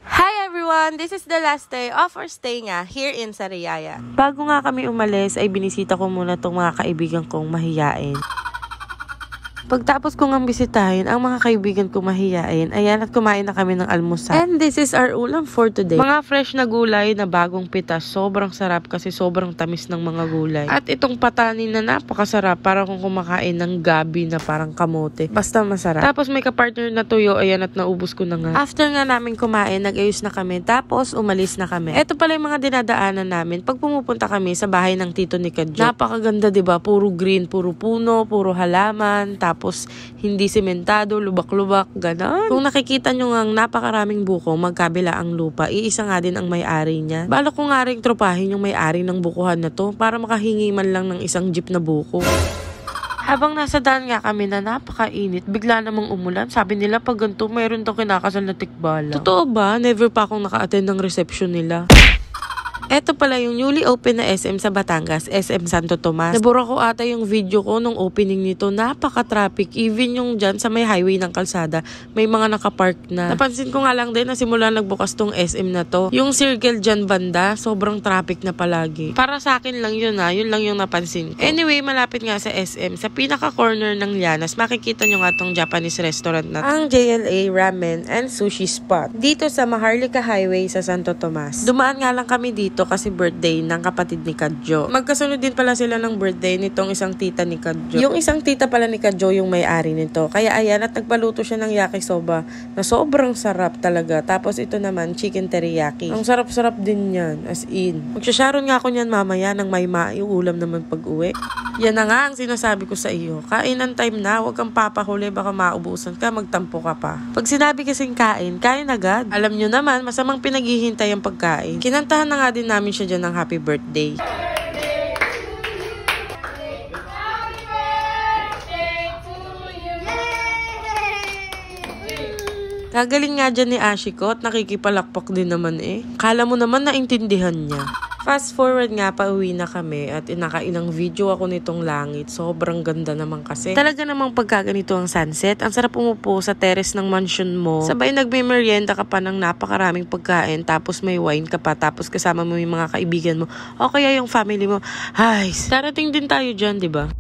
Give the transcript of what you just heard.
Hi everyone! This is the last day of our stay nga here in Sariaya. Bago nga kami umalis ay binisita ko muna tong mga kaibigan kong mahiyain. Pagtapos ko ngang bisitahin ang mga kaibigan ko mahiyain, ayan at kumain na kami ng almusal. And this is our ulam for today. Mga fresh na gulay na bagong pitas. Sobrang sarap kasi sobrang tamis ng mga gulay. At itong patanin na napakasarap para kung kumakain ng gabi na parang kamote. Basta masarap. Tapos may kapartner na tuyo, ayan at naubos ko na nga. After nga namin kumain, nag-ayos na kami. Tapos umalis na kami. Ito pala yung mga dinadaanan namin pag pumupunta kami sa bahay ng tito ni Kadjo. Napakaganda, diba? Puro green, puro puno, puro halaman. Tapos, hindi sementado, lubak-lubak, gano'n. Kung nakikita nyo nga napakaraming buko, magkabila ang lupa, iisa nga din ang may-ari niya. Balak ko nga rin tropahin yung may-ari ng bukuhan na to para makahingi man lang ng isang jeep na buko. Habang nasa daan nga kami na napakainit, bigla namang umulan. Sabi nila pag ganito, mayroon daw kinakasal na tikbala. Totoo ba? Never pa akong naka-attend ng reception nila. Eto pala yung newly open na SM sa Batangas, SM Santo Tomas. Nabura ko ata yung video ko nung opening nito. Napaka-traffic. Even yung dyan sa may highway ng kalsada, may mga nakapark na. Napansin ko nga lang din na simula nagbukas tong SM na to. Yung circle dyan banda, sobrang traffic na palagi. Para sa akin lang yun yun lang yung napansin ko. Anyway, malapit nga sa SM, sa pinaka-corner ng Llanas, makikita nyo nga tong Japanese restaurant na ang JLA Ramen and Sushi Spot. Dito sa Maharlika Highway sa Santo Tomas. Dumaan nga lang kami dito kasi birthday ng kapatid ni Kadjo. Magkasunod din pala sila ng birthday nitong isang tita ni Kadjo. Yung isang tita pala ni Kadjo yung may-ari nito. Kaya ayan at nagpaluto siya ng yakisoba na sobrang sarap talaga. Tapos ito naman, chicken teriyaki. Ang sarap-sarap din yan. As in. Magsasharon nga ako niyan mamaya ng may maiulam naman pag-uwi. Yan na nga ang sinasabi ko sa iyo. Kainan time na, huwag kang papahuli, baka maubusan ka, magtampo ka pa. Pag sinabi kasing kain, kain agad. Alam nyo naman, masamang pinaghihintay ang pagkain. Kinantahan na nga din namin siya dyan ng happy birthday. Kagaling nga dyan ni Ashiko at nakikipalakpak din naman eh. Kala mo naman naintindihan niya. Fast forward nga, pauwi na kami at nakailang video ako nitong langit. Sobrang ganda naman kasi. Talaga namang pagkaganito ang sunset. Ang sarap umupo sa terrace ng mansion mo. Sabay nagme-merienda ka pa ng napakaraming pagkain. Tapos may wine ka pa. Tapos kasama mo yung mga kaibigan mo. O kaya yung family mo. Ay, darating din tayo dyan, diba?